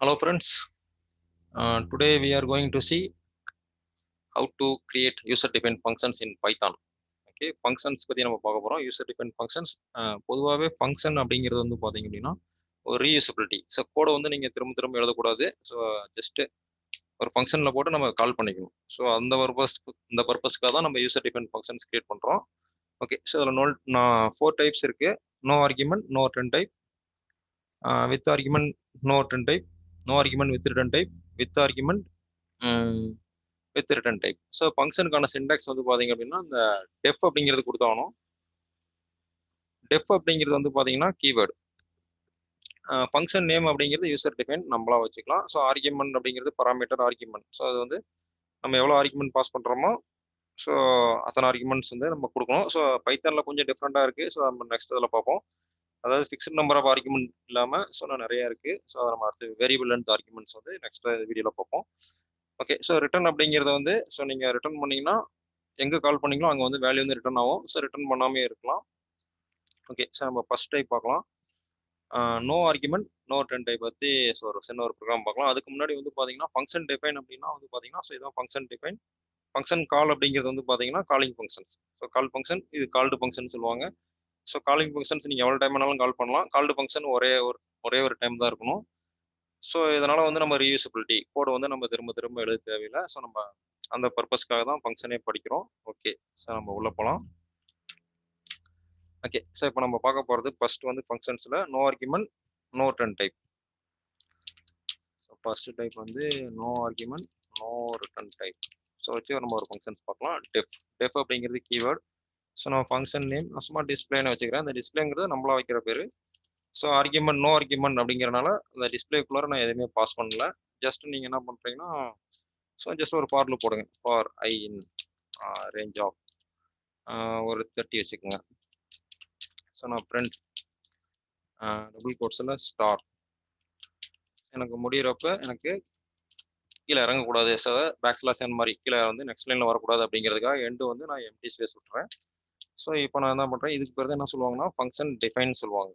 Hello friends, today we are going to see how to create user defined functions in Python. Okay functions பற்றி நம்ம பார்க்க போகிறோம். User define functions பொதுவாகவே function அப்படிங்கிறது வந்து பார்த்தீங்க அப்படின்னா ஒரு ரீயூசபிலிட்டி. ஸோ கோடை வந்து நீங்கள் திரும்ப திரும்ப எழுதக்கூடாது. ஸோ ஜஸ்ட்டு ஒரு ஃபங்க்ஷனில் போட்டு நம்ம கால் பண்ணிக்கணும். ஸோ அந்த பர்பஸ்க்காக தான் நம்ம யூசர் டிஃபைன் ஃபங்க்ஷன்ஸ் கிரியேட் பண்ணுறோம். ஓகே, ஸோ அதில் நான் 4 டைப்ஸ் இருக்குது. No argument, no return type, with argument, no return type, no argument with return type, with argument with return type. So ஃபங்க்ஷனுக்கான சின்டாக்ஸ் வந்து பார்த்தீங்க அப்படின்னா இந்த டெஃப் அப்படிங்கிறது கொடுத்தாகணும். டெஃப் அப்படிங்கிறது வந்து பார்த்தீங்கன்னா கீவேர்டு. ஃபங்க்ஷன் நேம் அப்படிங்கிறது யூசர் டிஃபைன் நம்மளா வச்சுக்கலாம். ஸோ ஆர்குமெண்ட் அப்படிங்கிறது பராமீட்டர் ஆர்குமெண்ட். ஸோ அது வந்து நம்ம எவ்வளோ ஆர்குமெண்ட் பாஸ் பண்ணுறோமோ ஸோ அத்தனை ஆர்குமெண்ட்ஸ் வந்து நம்ம கொடுக்கணும். ஸோ பைத்தானில் கொஞ்சம் டிஃப்ரெண்ட்டாக இருக்குது. ஸோ நம்ம நெக்ஸ்ட் இதில் பார்ப்போம். அதாவது ஃபிக்ஸ்ட் நம்பர் ஆஃப் ஆர்குமெண்ட் இல்லாமல் ஸோ நிறைய இருக்குது. ஸோ நம்ம அடுத்து வேரியபிள் லென்த் ஆர்குமெண்ட்ஸ் வந்து நெக்ஸ்ட் வீடியோவில் பார்ப்போம். ஓகே, ஸோ ரிட்டர்ன் அப்படிங்கிறத வந்து ஸோ நீங்கள் ரிட்டர்ன் பண்ணிங்கன்னா எங்கே கால் பண்ணீங்களோ அங்கே வந்து வேல்யூ வந்து ரிட்டர்ன் ஆகும். ஸோ ரிட்டர்ன் பண்ணாமே இருக்கலாம். ஓகே, ஸோ நம்ம ஃபர்ஸ்ட் டைப் பார்க்கலாம். No argument, no return type பற்றி ஸோ ஒரு சின்ன ஒரு ப்ரோக்ராம் பார்க்கலாம். அதுக்கு முன்னாடி வந்து பார்த்தீங்கன்னா ஃபங்க்ஷன் டிஃபைன் அப்படின்னா வந்து பார்த்தீங்கன்னா ஸோ இதான் ஃபங்க்ஷன் டிஃபைன். ஃபங்க்ஷன் கால் அப்படிங்கிறது வந்து பார்த்தீங்கன்னா காலிங் ஃபங்க்ஷன்ஸ். ஸோ கால் ஃபங்க்ஷன் இது கால்டு ஃபங்க்ஷன் சொல்லுவாங்க. ஸோ காலிங் ஃபங்க்ஷன்ஸ் நீங்கள் எவ்வளோ டைம் வேணாலும் கால் பண்ணலாம். கால்டு ஃபங்க்ஷன் ஒரே ஒரு டைம் தான் இருக்கணும். ஸோ இதனால் வந்து நம்ம ரீயூசபிலிட்டி கோடு வந்து நம்ம திரும்ப திரும்ப எழுத தேவையில்லை. ஸோ நம்ம அந்த பர்பஸ்க்காக தான் ஃபங்க்ஷனே படிக்கிறோம். ஓகே, ஸோ நம்ம உள்ளே போகலாம். ஓகே, ஸோ இப்போ நம்ம பார்க்க போகிறது ஃபர்ஸ்ட் வந்து ஃபங்க்ஷன்ஸில் no argument, no return type. So first type வந்து no argument, no return type. So வச்சு நம்ம ஒரு ஃபங்க்ஷன்ஸ் பார்க்கலாம். டெஃப் அப்படிங்கிறது கீவேர்டு. ஸோ நம்ம ஃபங்க்ஷன் நேம் சும்மா டிஸ்பிளேன்னு வச்சுக்கிறேன். அந்த டிஸ்பிளேங்கிறது நம்மளா வைக்கிற பேர். ஸோ ஆர்குமெண்ட் நோ ஆர்குமெண்ட் அப்படிங்கிறனால அந்த டிஸ்பிளேக்குள்ளார நான் எதுவுமே பாஸ் பண்ணல. ஜஸ்ட் நீங்கள் என்ன பண்ணுறீங்கன்னா ஸோ ஜஸ்ட் ஒரு ஃபார் லூப் போடுங்க. For i in range of ஒரு 30 வச்சுக்கோங்க. ஸோ நான் பிரிண்ட் டபுள் கோட்ஸில் ஸ்டார் எனக்கு முடிகிறப்ப எனக்கு கீழே இறங்கக்கூடாது. ஸோ பேக் ஸ்லாஷ் அந்த மாதிரி கீழே வந்து நெக்ஸ்ட் லைனில் வரக்கூடாது அப்படிங்கிறதுக்காக எண்டு வந்து நான் எம்டி ஸ்பேஸ் விட்டுறேன். ஸோ இப்போ நான் என்ன பண்ணுறேன், இதுக்கு பிறகு என்ன சொல்லுவாங்கன்னா ஃபங்க்ஷன் டிஃபைன் சொல்லுவாங்க.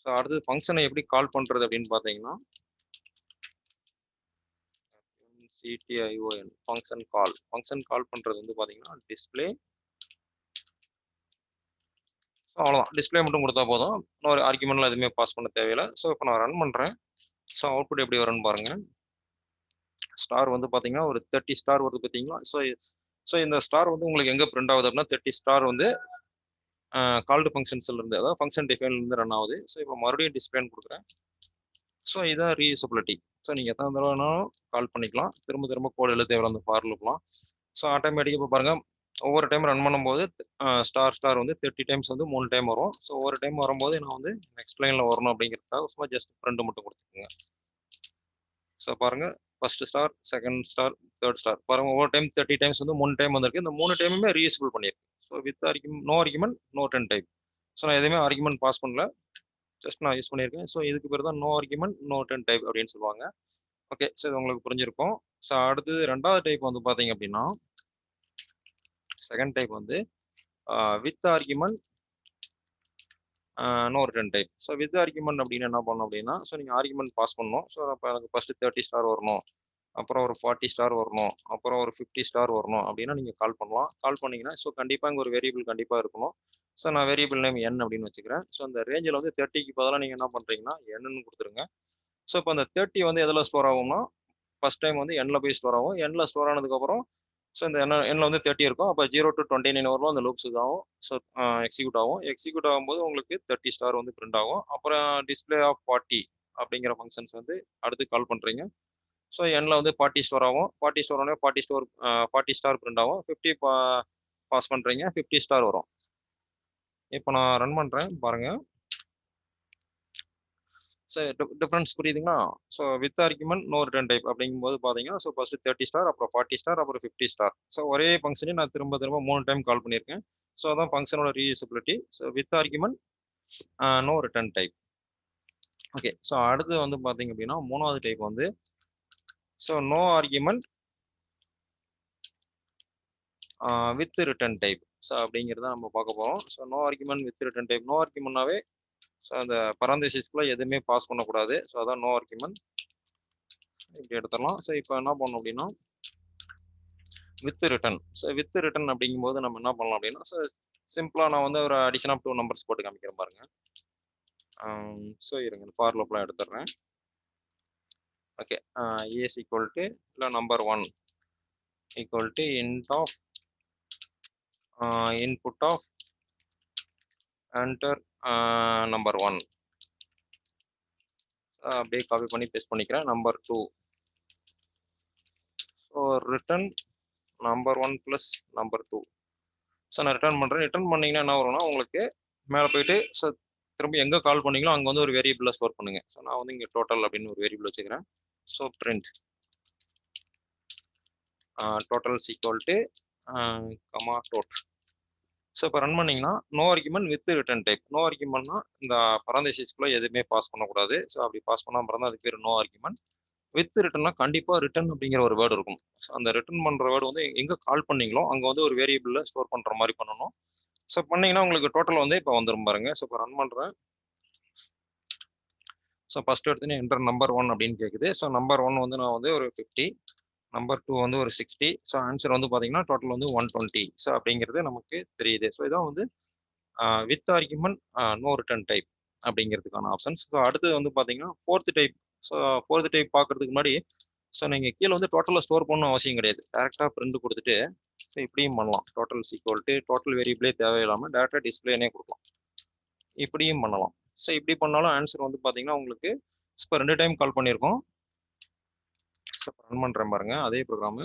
ஸோ அடுத்து ஃபங்க்ஷனை எப்படி கால் பண்ணுறது அப்படின்னு பார்த்தீங்கன்னா CTION ஃபங்க்ஷன் கால் பண்ணுறது வந்து பார்த்தீங்கன்னா டிஸ்பிளே. ஸோ அவ்வளோதான், டிஸ்பிளே மட்டும் கொடுத்தா போதும். இன்னொரு ஆர்குமெண்ட்லாம் எதுவுமே பாஸ் பண்ண தேவையில்லை. ஸோ இப்போ நான் ரன் பண்ணுறேன். ஸோ அவுட்புட் எப்படி வரும்னு பாருங்கள். ஸ்டார் வந்து பார்த்தீங்கன்னா ஒரு 30 ஸ்டார் வருது பார்த்தீங்களா. ஸோ இந்த ஸ்டார் வந்து உங்களுக்கு எங்கே பிரிண்ட் ஆகுது அப்படின்னா 30 ஸ்டார் வந்து கால்டு ஃபங்க்ஷன்ஸ்லேருந்து அதாவது ஃபங்க்ஷன் டிஃபைன்லேருந்து ரன் ஆகுது. ஸோ இப்போ மறுபடியும் டிஸ்பிளேன்னு கொடுக்குறேன். ஸோ இதான் ரீயூசபிலிட்டி. ஸோ நீங்கள் எத்தனை தடவை வேணாலும் கால் பண்ணிக்கலாம். திரும்ப திரும்ப கோட் எழுத தேவையில்ல அந்த ஃபார் லூப்லாம். ஸோ ஆட்டோமேட்டிக்காக இப்போ பாருங்கள் ஒவ்வொரு டைம் ரன் பண்ணும்போது ஸ்டார் வந்து 30 டைம்ஸ் வந்து 3 டைம் வரும். ஸோ ஒவ்வொரு டைம் வரும்போது நான் வந்து நெக்ஸ்ட் லைனில் வரணும் அப்படிங்கிறதுக்காக சும்மா ஜஸ்ட் ஃப்ரெண்டு மட்டும் கொடுத்துக்கோங்க. ஸோ பாருங்கள் first star, second star, third star பாருங்கள் ஒவ்வொரு டைம் 30 டைம்ஸ் வந்து 3 டைம் வந்திருக்கு. இந்த 3 டைமுமே ரீயூசபிள் பண்ணியிருக்கு. So with no argument, no return type. So நான் எதுவுமே ஆர்குமெண்ட் பாஸ் பண்ணல, ஜஸ்ட் நான் யூஸ் பண்ணியிருக்கேன். ஸோ இதுக்கு பேர் தான் no argument, no return type அப்படின்னு சொல்லுவாங்க. ஓகே, ஸோ இது உங்களுக்கு புரிஞ்சிருக்கும். ஸோ அடுத்தது ரெண்டாவது டைப் வந்து பார்த்தீங்க அப்படின்னா செகண்ட் டைப் வந்து with argument, no return type. So with argument அப்படின்னு என்ன பண்ணணும் அப்படின்னா ஸோ நீங்கள் ஆர்குமெண்ட் பாஸ் பண்ணணும். ஸோ அப்போ எனக்கு ஃபஸ்ட்டு 30 ஸ்டார் வரணும், அப்புறம் ஒரு 40 ஸ்டார் வரணும், அப்புறம் ஒரு 50 ஸ்டார் வரணும் அப்படின்னா நீங்கள் கால் பண்ணலாம். கால் பண்ணிங்கன்னா ஸோ கண்டிப்பாக இங்கே ஒரு வேரியபிள் கண்டிப்பாக இருக்கணும். ஸோ நான் வேரியபிள் நேம் n அப்படின்னு வச்சுக்கிறேன். ஸோ அந்த ரேஞ்சில் வந்து 30க்கு பதிலாக நீங்கள் என்ன பண்ணுறீங்கன்னா என்னன்னு கொடுத்துருங்க. ஸோ இப்போ அந்த 30 வந்து எதில் ஸ்டோர் ஆகும்னா ஃபர்ஸ்ட் டைம் வந்து எண்ணில் போய் ஸ்டோர் ஆகும். எண்ணில் ஸ்டோர் ஆனதுக்கப்புறம் ஸோ இந்த எண்ணில் வந்து 30 இருக்கும். அப்போ 0 to 29 வரலாம் அந்த லூப்ஸ் ஆகும். ஸோ எக்ஸிக்யூட் ஆகும். எக்ஸிக்யூட் ஆகும்போது உங்களுக்கு 30 ஸ்டார் வந்து பிரிண்ட் ஆகும். அப்புறம் டிஸ்பிளே ஆஃப் 40 அப்படிங்கிற ஃபங்க்ஷன்ஸ் வந்து அடுத்து கால் பண்ணுறீங்க. ஸோ எண்ணில் வந்து 40 ஸ்டோர் ஆகும். 40 ஸ்டோர் ஆனால் 40 ஸ்டார் பிரிண்ட் ஆகும். 50 பாஸ் பண்ணுறீங்க, 50 ஸ்டார் வரும். இப்போ நான் ரன் பண்ணுறேன் பாருங்கள். ஸோ டிஃப்ரென்ஸ் புரியுதுங்களா. So with argument no return type அப்படிங்கும்போது பார்த்தீங்கன்னா ஸோ ஃபர்ஸ்ட் 30 ஸ்டார், அப்புறம் 40 ஸ்டார், அப்புறம் 50 ஸ்டார். ஸோ ஒரே ஃபங்க்ஷனே நான் திரும்ப திரும்ப 3 டைம் கால் பண்ணியிருக்கேன். ஸோ அதான் ஃபங்க்ஷனோட reusability. So with argument, no return type. Okay, so அடுத்து வந்து பார்த்தீங்க அப்படின்னா மூணாவது டைப் வந்து so no argument with return type. So அப்படிங்கிறத நம்ம பார்க்க போகிறோம். So no argument with return type. No ஆர்குமெண்ட்னாவே ஸோ அந்த பராந்தசிஸ்குள்ள எதுவுமே பாஸ் பண்ணக்கூடாது. ஸோ அதான் நோ ஆர்குமெண்ட். இப்படி எடுத்துடலாம். ஸோ இப்போ என்ன பண்ணணும் அப்படின்னா with return. So with return அப்படிங்கும்போது நம்ம என்ன பண்ணலாம் அப்படின்னா, ஸோ சிம்பிளாக நான் வந்து ஒரு அடிஷன் ஆஃப் 2 நம்பர்ஸ் போட்டு காமிக்கிறேன் பாருங்க. ஸோ இருங்க ஃபார் லூப்லாம் எடுத்துடுறேன். ஓகே, ஏஸ் ஈக்குவல் டு இல்லை number 1 equal to int of input of enter number 1. அப்படியே காப்பி பண்ணி பேஸ்ட் பண்ணிக்கிறேன். Number 2. So return number 1 plus number 2. So நான் ரிட்டர்ன் பண்ணுறேன். ரிட்டர்ன் பண்ணிங்கன்னா என்ன வரும்னா உங்களுக்கு மேலே போயிட்டு ஸோ திரும்ப எங்கே கால் பண்ணீங்களோ அங்கே வந்து ஒரு வேரியபிளில் ஸ்டோர் பண்ணுங்க. ஸோ நான் வந்து இங்கே டோட்டல் அப்படின்னு ஒரு வேரியபிள் வச்சுக்கிறேன். So print total equal to comma dot. So இப்போ ரன் பண்ணிங்கன்னா no argument with return type. No ஆர்குமெண்ட்னா இந்த பரந்தசிஸ்குள்ளே எதுவுமே பாஸ் பண்ணக்கூடாது. ஸோ அப்படி பாஸ் பண்ணாமல் இருந்தால் அதுக்கு பேர் நோ ஆர்குமெண்ட். வித் ரிட்டன்னா கண்டிப்பாக ரிட்டன் அப்படிங்கிற ஒரு வேர்டு இருக்கும். ஸோ அந்த ரிட்டன் பண்ணுற வேர்டு வந்து எங்கே கால் பண்ணீங்களோ அங்கே வந்து ஒரு வேரியபிளில் ஸ்டோர் பண்ணுற மாதிரி பண்ணணும். ஸோ பண்ணீங்கன்னா உங்களுக்கு டோட்டல் வந்து இப்போ வந்துடும் பாருங்க. ஸோ இப்போ ரன் பண்ணுறேன். ஸோ ஃபர்ஸ்ட் எடுத்துன்னு என்டர் நம்பர் 1 அப்படின்னு கேட்குது. ஸோ நம்பர் 1 வந்து நான் வந்து ஒரு 50, நம்பர் 2 வந்து ஒரு 60. ஸோ ஆன்சர் வந்து பார்த்தீங்கன்னா டோட்டல் வந்து 120. ஸோ அப்படிங்கிறது நமக்கு தெரியுது. ஸோ இதான் வந்து with argument no return type அப்படிங்கிறதுக்கான ஆப்ஷன்ஸ். ஸோ அடுத்தது வந்து பார்த்தீங்கன்னா fourth type. So fourth type பார்க்கறதுக்கு முன்னாடி ஸோ நீங்கள் கீழே வந்து டோட்டலில் ஸ்டோர் பண்ணணும் அவசியம் கிடையாது. டேரெக்டாக பிரிண்ட் கொடுத்துட்டு ஸோ இப்படியும் பண்ணலாம். டோட்டல் ஈக்குவல் டு டோட்டல் வேரியபிளே தேவையில்லாமல் டேரெக்டாக டிஸ்பிளேனே கொடுக்கலாம். இப்படியும் பண்ணலாம். ஸோ இப்படி பண்ணாலும் ஆன்சர் வந்து பார்த்தீங்கன்னா உங்களுக்கு இப்போ 2 டைம் கால் பண்ணியிருக்கோம். ஸோ ரன் பண்ணுறேன் பாருங்க. அதே ப்ரோக்ராமு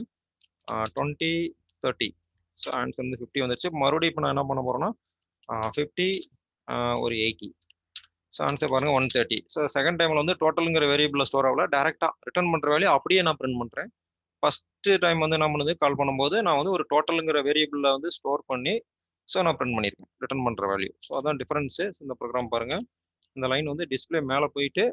20 30. ஸோ ஆன்சர் வந்து 50 வந்துருச்சு. மறுபடியும் இப்போ நான் என்ன பண்ண போகிறேன்னா 50 ஒரு 80. ஸோ ஆன்சர் பாருங்க 130. ஸோ செகண்ட் டைமில் வந்து டோட்டலுங்கிற வேரியபிளில் ஸ்டோர் ஆகல. டேரெக்டாக ரிட்டர்ன் பண்ணுற வேலையை அப்படியே நான் பிரிண்ட் பண்ணுறேன். ஃபஸ்ட்டு டைம் வந்து என்ன பண்ணுது கால் பண்ணும்போது நான் வந்து ஒரு டோட்டலுங்கிற வேரியபிளில் வந்து ஸ்டோர் பண்ணி ஸோ நான் பிரிண்ட் பண்ணியிருக்கேன் ரிட்டர்ன் பண்ணுற வேல்யூ. ஸோ அதான் டிஃபரன்ஸு. இந்த ப்ரோக்ராம் பாருங்கள். இந்த லைன் வந்து டிஸ்பிளே மேலே போயிட்டு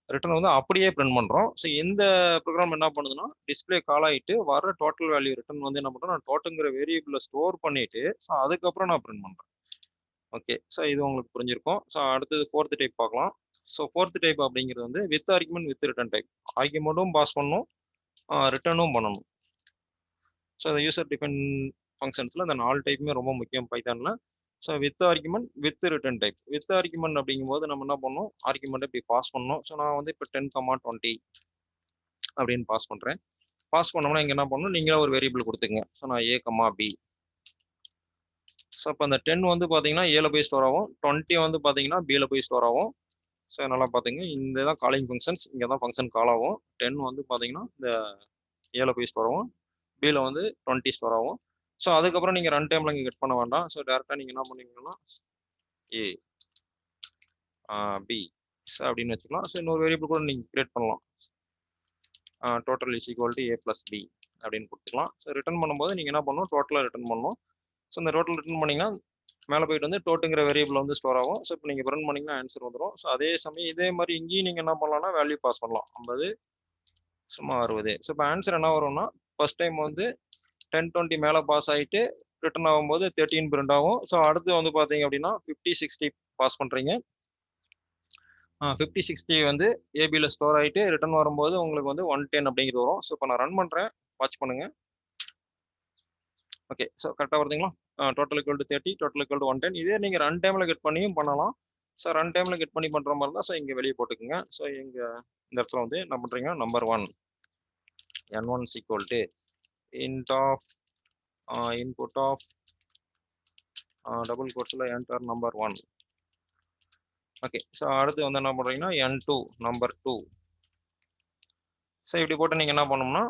ரிட்டர்ன் வந்து அப்படியே பிரிண்ட் பண்ணுறோம். ஸோ இந்த ப்ரோக்ராம் என்ன பண்ணுதுன்னா டிஸ்பிளே கால் ஆகிட்டு வர டோட்டல் வேல்யூ ரிட்டர்ன் வந்து என்ன பண்ணுறோம் நான் டோட்டலுங்கிற வேரியபிளில் ஸ்டோர் பண்ணிவிட்டு ஸோ அதுக்கப்புறம் நான் பிரிண்ட் பண்ணுறேன். ஓகே, ஸோ இது உங்களுக்கு புரிஞ்சிருக்கும். ஸோ அடுத்தது ஃபோர்த் டைப் பார்க்கலாம். ஸோ ஃபோர்த் டைப் அப்படிங்கிறது வந்து with argument with return type. ஆர்குமெண்ட்டும் பாஸ் பண்ணணும், ரிட்டர்னும் பண்ணணும். ஸோ இந்த யூசர் டிஃபைன் ஃபங்க்ஷன்ஸில் இந்த 4 டைப்புமே ரொம்ப முக்கியம் பைத்தானில். So with argument with return type. With argument அப்படிங்கும்போது நம்ம என்ன பண்ணணும் ஆர்குமெண்ட்டை இப்படி பாஸ் பண்ணணும். ஸோ நான் வந்து இப்போ 10, 20 அப்படின்னு பாஸ் பண்ணுறேன். பாஸ் பண்ணோம்னா இங்கே என்ன பண்ணணும் நீங்களே ஒரு வேரியபிள் கொடுத்துங்க. ஸோ நான் A, B. ஸோ இப்போ அந்த 10 வந்து பார்த்தீங்கன்னா ஏல போய் ஸ்டோர் ஆகும், 20 வந்து பார்த்தீங்கன்னா பியில் போய் ஸ்டோர் ஆகும். ஸோ நல்லா பார்த்துங்க, இந்த தான் காலிங் ஃபங்க்ஷன்ஸ், இங்கே தான் ஃபங்க்ஷன் கால் ஆகும். 10 வந்து பார்த்தீங்கன்னா இந்த ஏல போய் ஸ்டோர் ஆகும், பியில் வந்து 20 ஸ்டோர் ஆகும். ஸோ அதுக்கப்புறம் நீங்கள் ரன் டைமில் இங்கே கட் பண்ண வேண்டாம். ஸோ டேரெக்டாக நீங்கள் என்ன பண்ணீங்கன்னா A, B ஸோ அப்படின்னு வச்சுக்கலாம். ஸோ இன்னொரு வேரியபிள் கூட நீங்கள் கிரியேட் பண்ணலாம். Total is equal to A + B அப்படின்னு கொடுத்துக்கலாம். ஸோ ரிட்டர்ன் பண்ணும்போது நீங்கள் என்ன பண்ணணும் டோட்டலாக ரிட்டர்ன் பண்ணணும். ஸோ இந்த டோட்டல் ரிட்டர்ன் பண்ணிங்கன்னா மேலே போயிட்டு வந்து டோட்டுங்கிற வேரியபிள் வந்து ஸ்டோர் ஆகும். ஸோ இப்போ நீங்கள் ரன் பண்ணிங்கன்னா ஆன்சர் வந்துடும். ஸோ அதே சமயம் இதே மாதிரி இங்கேயும் நீங்கள் என்ன பண்ணலாம்னா வேல்யூ பாஸ் பண்ணலாம். 50 சும்மா 60. ஸோ இப்போ ஆன்சர் என்ன வரும்னா ஃபர்ஸ்ட் டைம் வந்து 10, 20 மேலே பாஸ் ஆகிட்டு ரிட்டர்ன் ஆகும்போது 13 பிரிண்ட் ஆகும். ஸோ அடுத்து வந்து பார்த்தீங்க அப்படின்னா 50, 60 பாஸ் பண்ணுறீங்க. 50, 60 வந்து ஏபியில் ஸ்டோர் ஆகிட்டு ரிட்டர்ன் வரும்போது உங்களுக்கு வந்து 110 அப்படிங்கிறது வரும். ஸோ இப்போ நான் ரன் பண்ணுறேன், வாட்ச் பண்ணுங்கள். ஓகே, ஸோ கரெக்டாக வருதுங்களா? Total equal to 30, total equal to 110. இதே நீங்கள் ரன் டைமில் கெட் பண்ணியும் பண்ணலாம். ஸோ ரன் டைமில் கெட் பண்ணி பண்ணுற மாதிரி இருந்தால் ஸோ இங்கே வெளியே போட்டுக்குங்க. ஸோ இங்கே இந்த இடத்துல வந்து என்ன பண்ணுறீங்க number 1 N1 equal to int of input of double கோட்ஸில் என்டர் நம்பர் 1. ஓகே, ஸோ அடுத்து வந்து என்ன பண்ணுறீங்கன்னா N2 நம்பர் 2. ஸோ இப்படி போட்டு நீங்கள் என்ன பண்ணணும்னா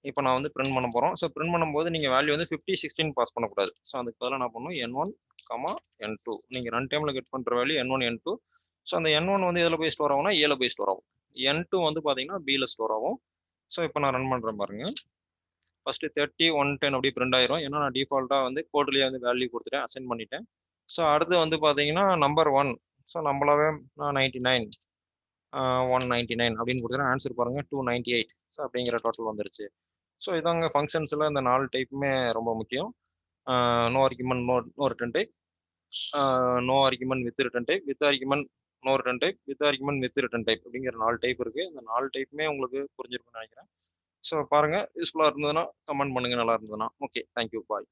இப்போ நான் வந்து பிரிண்ட் பண்ண போகிறோம். ஸோ பிரிண்ட் பண்ணும்போது நீங்கள் வேல்யூ வந்து 50, 16 பாஸ் பண்ணக்கூடாது. ஸோ அதுக்கு பதிலாக என்ன பண்ணணும் N1, N2. நீங்கள் ரன் டைமில் கெட் பண்ணுற வேல்யூ N1, N2. ஸோ அந்த N1 வந்து எதில் போய் ஸ்டோர் ஆகும்னா ஏல போய் ஸ்டோர் ஆகும். N2 வந்து பார்த்தீங்கன்னா பியில் ஸ்டோர் ஆகும். ஸோ இப்போ நான் ரன் பண்ணுறேன் பாருங்க. ஃபஸ்ட்டு 30, 110 அப்படி பிரிண்ட் ஆயிரும். ஏன்னா நான் டிஃபால்ட்டாக வந்து கோட்லேயே வந்து வேல்யூ கொடுத்துட்டேன், அசைன் பண்ணிட்டேன். ஸோ அடுத்து வந்து பார்த்தீங்கன்னா நம்பர் 1. ஸோ நம்மளாவே நான் 99, 199 அப்படின்னு கொடுத்துறேன். ஆன்சர் பாருங்கள் 298. ஸோ அப்படிங்கிற டோட்டல் வந்துருச்சு. ஸோ இதாங்க ஃபங்க்ஷன்ஸில் இந்த 4 டைப்புமே ரொம்ப முக்கியம். No argument, no return type, no argument with return type, with argument no return type, with argument with return type அப்படிங்கிற 4 டைப் இருக்கு. இந்த 4 டைப்புமே உங்களுக்கு புரிஞ்சிருக்கும்னு நினைக்கிறேன். ஸோ பாருங்க, யூஸ்ஃபுல்லாக இருந்ததுன்னா கமெண்ட் பண்ணுங்க, நல்லா இருந்ததுன்னா. ஓகே, தேங்க்யூ, பாய்.